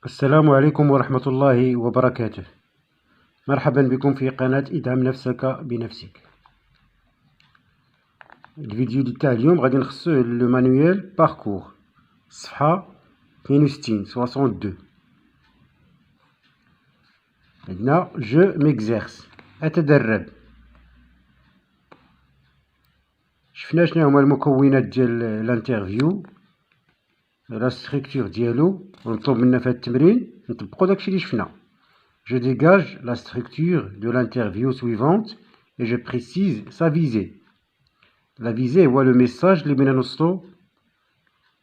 السلام عليكم ورحمة الله وبركاته. مرحبا بكم في قناة ادعم نفسك بنفسك. الفيديو تاع اليوم غادي نخصوه لو مانويل باركور صفحة 62 عندنا جو ميكزيرس أتدرب. شفنا شنو هما المكونات ديال الانترفيو، لا ستركتور ديالو، ونطلب منا في هذا التمرين نطبقو داكشي اللي شفنا. Je dégage la structure de l'interview suivante et je précise sa visée. La visée هو le message اللي بغينا نوصلو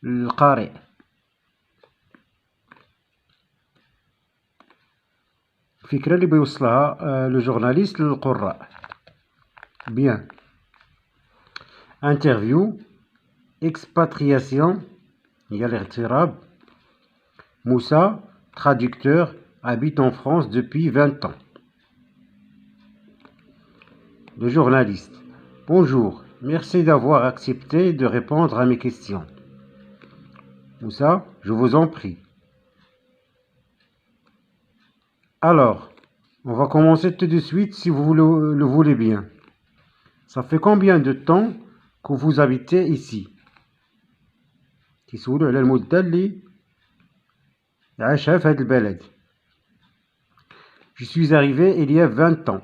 للقارئ. الفكرة اللي بيوصلها لو جورناليست للقراء. Bien. Interview, expatriation هي الاغتراب. Moussa, traducteur, habite en France depuis 20 ans. Le journaliste. Bonjour, merci d'avoir accepté de répondre à mes questions. Moussa, je vous en prie. Alors, on va commencer tout de suite si vous le voulez bien. Ça fait combien de temps que vous habitez ici? كيسولو على المدة اللي عاشها في هذا البلد. Je suis arrivé il y a 20 ans.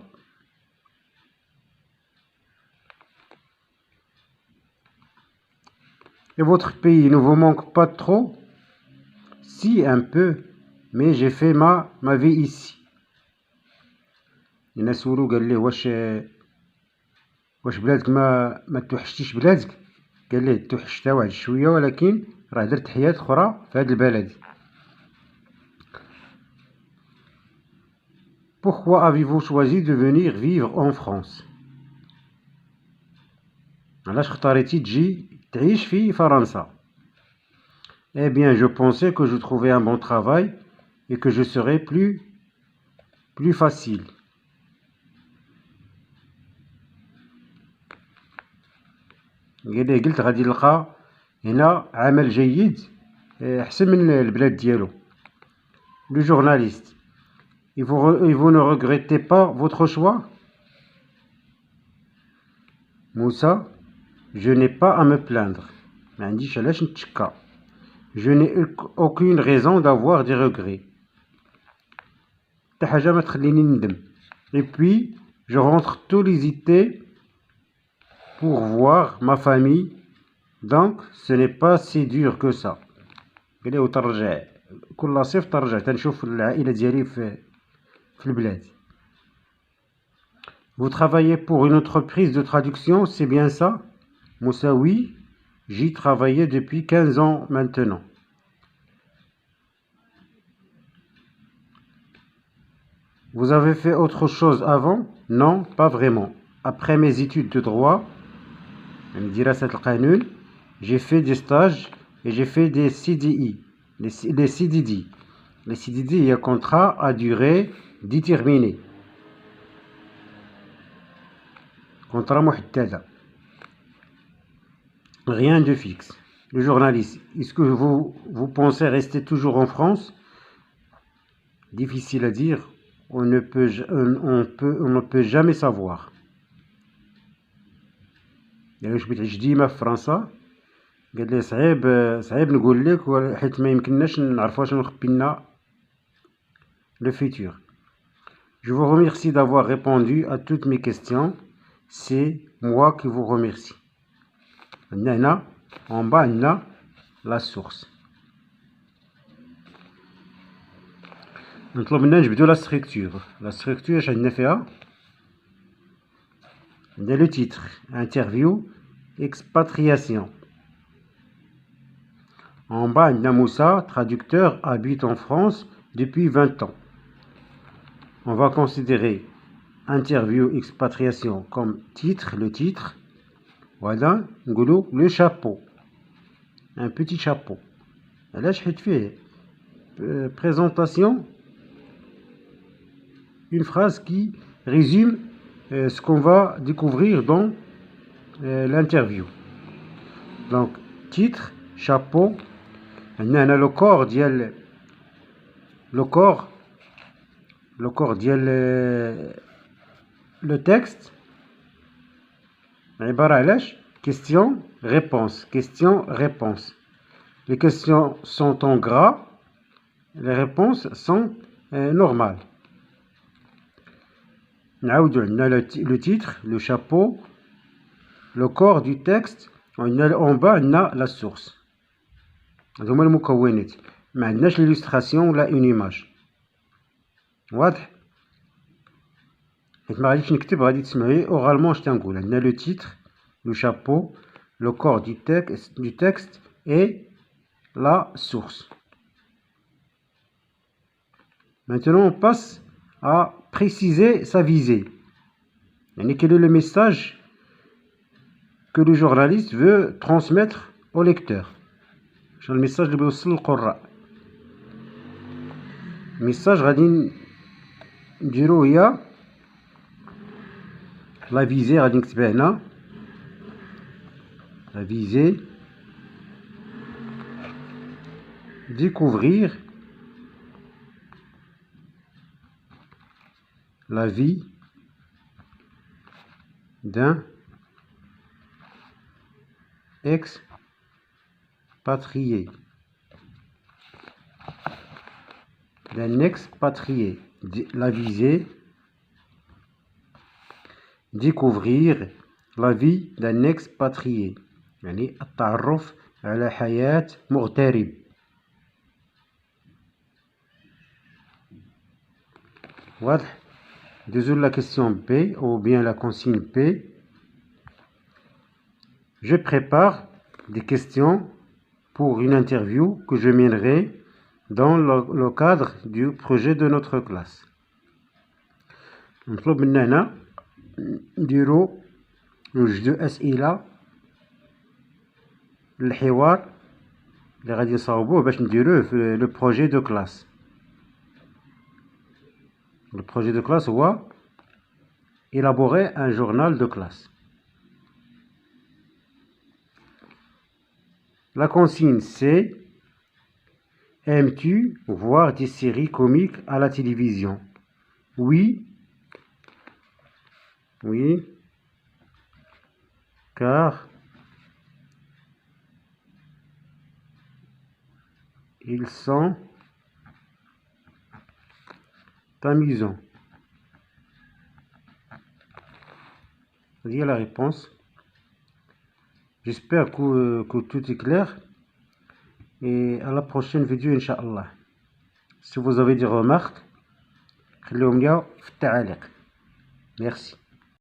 Et votre pays ne vous manque pas trop? Si, un peu, mais j'ai fait ma vie ici. الناس سولو قال ليه واش بلادك ما توحشتيش بلادك؟ قال ليه توحشتها واحد شويه، ولكن راه درت حياة اخرى في هذا البلد. Pourquoi avez-vous choisi de venir vivre en France? علاش اختاريتي تجي تعيش في فرنسا؟ Eh bien, je pensais que je trouvais un bon travail et que je serais plus facile. قال ليه قلت غادي نلقى هنا عمل جيد احسن من البلاد ديالو. Le journaliste. Et vous ne regrettez pas votre choix? Moussa, je n'ai pas à me plaindre. ما عنديش علاش نتشكى. Je n'ai aucune raison d'avoir des regrets. حتى حاجة ما تخليني ندم. Et puis, je rentre tous les étés pour voir ma famille. Donc, ce n'est pas si dur que ça. قال لي وترجع كل صيف ترجع تنشوف العائلة ديالي في البلاد. Vous travaillez pour une entreprise de traduction, c'est bien ça? Moussa, oui, j'y travaillais depuis 15 ans maintenant. Vous avez fait autre chose avant? Non, pas vraiment. Après mes études de droit, j'ai fait des stages et j'ai fait des CDI. Les CDD. Les CDD, il y a contrat à durée déterminée. Contrat محددة. Rien de fixe. Le journaliste, est-ce que vous pensez rester toujours en France? Difficile à dire. On ne peut jamais savoir. يعني واش بغيت تعيش ديما في فرنسا؟ قال لي صعيب نقول لك، حيت ما يمكنناش نعرفوا شنو مخبي لنا le futur. Je vous remercie d'avoir répondu à toutes mes questions. C'est moi qui vous remercie. هنا en bas عندنا la source. نطلب منا نجبدو لا ستركتور. لا ستركتور اش عندنا فيها؟ عندنا لو تيتر interview expatriation. En bas عندنا Moussa, traducteur, habite en France depuis 20 ans. On va considérer interview expatriation comme titre, le titre. Voilà, نقولو le chapeau, un petit chapeau. علاش حيت فيه présentation, une phrase qui résume ce qu'on va découvrir dans l'interview. Donc titre, chapeau. عندنا هنا le corps ديال le corps ديال le texte عبارة علاش question réponse. Les questions sont en gras, les réponses sont normales. نعاودو عندنا le titre, le chapeau, le corps du texte, en bas عندنا la source. هادو هما المكونات، ما عندناش l'illustration ولا une image. واضح؟ حيت ما غاديش نكتب، غادي تسمعي oralement اش تنقول. عندنا le titre, le chapeau, le corps du texte et la source. Maintenant, on passe à préciser sa visée. Et quel est le message que le journaliste veut transmettre au lecteur? Le message اللي بيوصل للقراء. الميساج غادي نديرو هي لا فيزي، غادي نكتبها هنا لا فيزي. Découvrir la vie d'un expatrié. La visée, découvrir la vie d'un expatrié. يعني التعرف على حياة مغترب. واضح؟ ندوزو la question B ou bien la consigne P. Je prépare des questions pour une interview que je mènerai dans le cadre du projet de notre classe. نطلب منا هنا نديرو نوجدو أسئلة للحوار اللي غادي نصاوبوه باش نديروه في لو بروجي دو كلاس. Le projet de classe هو élaborer un journal de classe. La consigne c'est: aimes-tu voir des séries comiques à la télévision? Oui, car ils sont amusants. Voyez la réponse. J'espère que tout est clair. Et à la prochaine vidéo, Inch'Allah. Si vous avez des remarques, خليهم لي في التعاليق. Merci.